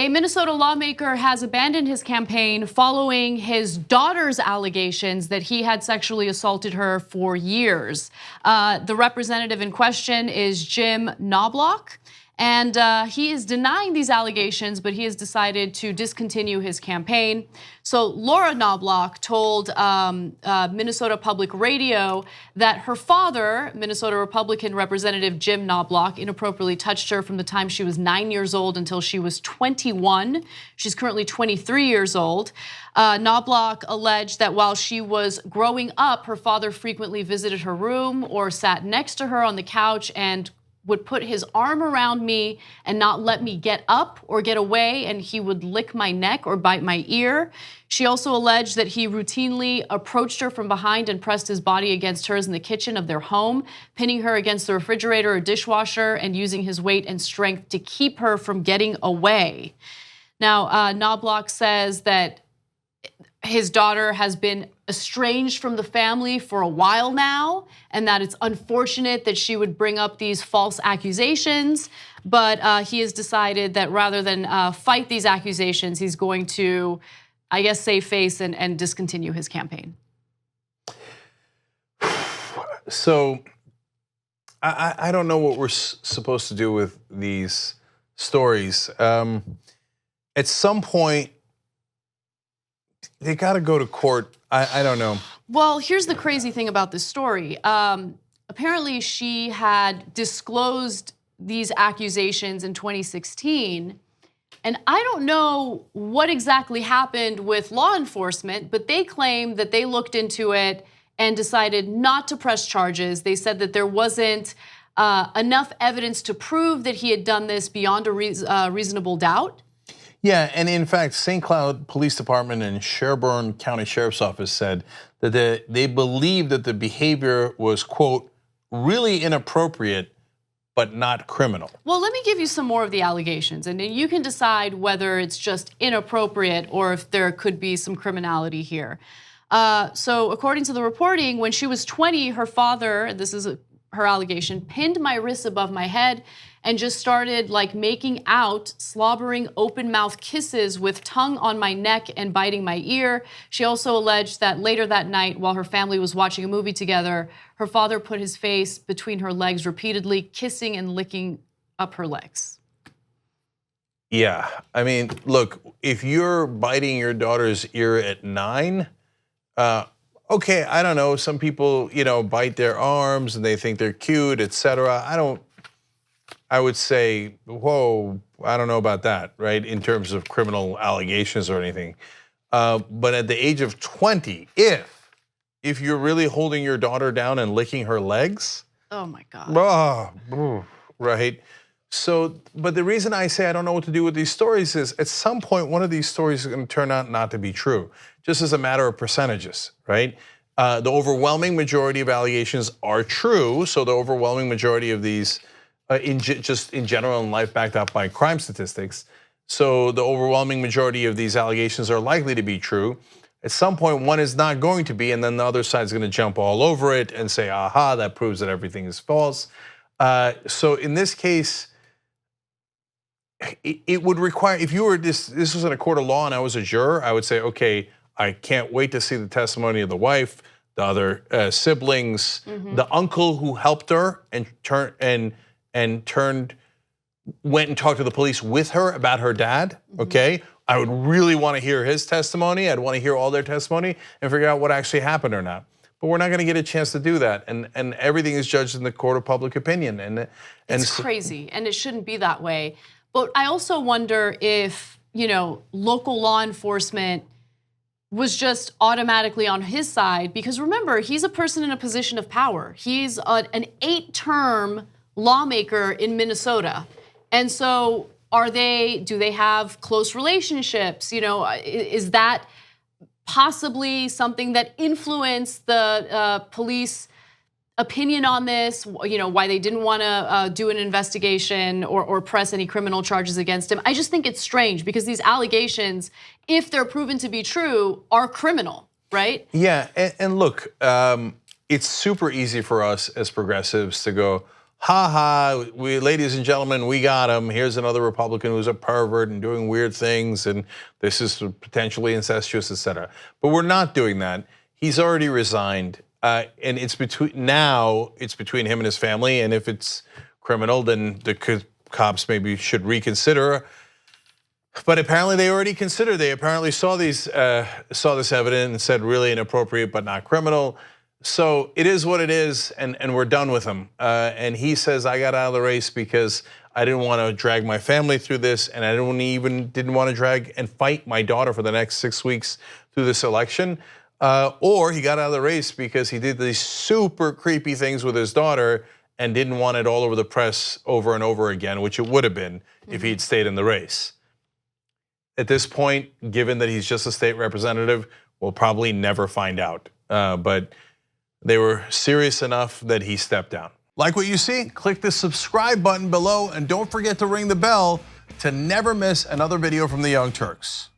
A Minnesota lawmaker has abandoned his campaign following his daughter's allegations that he had sexually assaulted her for years. The representative in question is Jim Knoblach. And he is denying these allegations, but he has decided to discontinue his campaign. So Laura Knoblach told Minnesota Public Radio that her father, Minnesota Republican Representative Jim Knoblach, inappropriately touched her from the time she was 9 years old until she was 21. She's currently 23 years old. Knoblach alleged that while she was growing up, her father frequently visited her room or sat next to her on the couch and would put his arm around me and not let me get up or get away, and he would lick my neck or bite my ear. She also alleged that he routinely approached her from behind and pressed his body against hers in the kitchen of their home, pinning her against the refrigerator or dishwasher and using his weight and strength to keep her from getting away. Now, Knoblach says that his daughter has been estranged from the family for a while now, and that it's unfortunate that she would bring up these false accusations. But he has decided that rather than fight these accusations, he's going to, I guess, save face and discontinue his campaign. So I don't know what we're supposed to do with these stories. At some point, they got to go to court. I don't know. Well, here's the crazy thing about this story. Apparently, she had disclosed these accusations in 2016. And I don't know what exactly happened with law enforcement, but they claim that they looked into it and decided not to press charges. They said that there wasn't enough evidence to prove that he had done this beyond a reasonable doubt. Yeah, and in fact, St. Cloud Police Department and Sherburne County Sheriff's Office said that they believe that the behavior was, quote, really inappropriate, but not criminal. Well, let me give you some more of the allegations, and then you can decide whether it's just inappropriate or if there could be some criminality here. So according to the reporting, when she was 20, her father, this is her allegation, pinned my wrists above my head and just started like making out, slobbering open mouth kisses with tongue on my neck and biting my ear. She also alleged that later that night, while her family was watching a movie together, her father put his face between her legs repeatedly, kissing and licking up her legs. Yeah, I mean, look, if you're biting your daughter's ear at 9, okay, I don't know, some people, bite their arms and they think they're cute, etc. I would say, whoa, I don't know about that, right? In terms of criminal allegations or anything. But at the age of 20, if you're really holding your daughter down and licking her legs. Oh my God. Right? So, but the reason I say I don't know what to do with these stories is at some point, one of these stories is gonna turn out not to be true, just as a matter of percentages, right? The overwhelming majority of allegations are true, so the overwhelming majority of these, just in general in life, backed up by crime statistics. So the overwhelming majority of these allegations are likely to be true. At some point, one is not going to be, and then the other side is going to jump all over it and say, aha, that proves that everything is false. So in this case, it would require, if you were this was in a court of law and I was a juror, I would say, okay, I can't wait to see the testimony of the wife, the other siblings, the uncle who helped her went and talked to the police with her about her dad, okay? I would really want to hear his testimony. I'd want to hear all their testimony and figure out what actually happened or not. But we're not going to get a chance to do that, and everything is judged in the court of public opinion. And it's crazy, and it shouldn't be that way. But I also wonder if, local law enforcement was just automatically on his side, because remember, he's a person in a position of power. He's an 8-term lawmaker in Minnesota. And so do they have close relationships? Is that possibly something that influenced the police opinion on this? Why they didn't want to do an investigation or press any criminal charges against him? I just think it's strange because these allegations, if they're proven to be true, are criminal, right? Yeah, and look, it's super easy for us as progressives to go, ladies and gentlemen, we got him. Here's another Republican who's a pervert and doing weird things, and this is potentially incestuous, etc. But we're not doing that. He's already resigned, and it's between him and his family. And if it's criminal, then the cops maybe should reconsider. But apparently they already considered. They apparently saw this evidence and said really inappropriate, but not criminal. So it is what it is, and we're done with him. And he says, I got out of the race because I didn't want to drag my family through this, and I didn't want to drag and fight my daughter for the next 6 weeks through this election. Or he got out of the race because he did these super creepy things with his daughter and didn't want it all over the press over and over again, which it would have been if he'd stayed in the race. At this point, given that he's just a state representative, we'll probably never find out. But they were serious enough that he stepped down. Like what you see? Click the subscribe button below and don't forget to ring the bell to never miss another video from the Young Turks.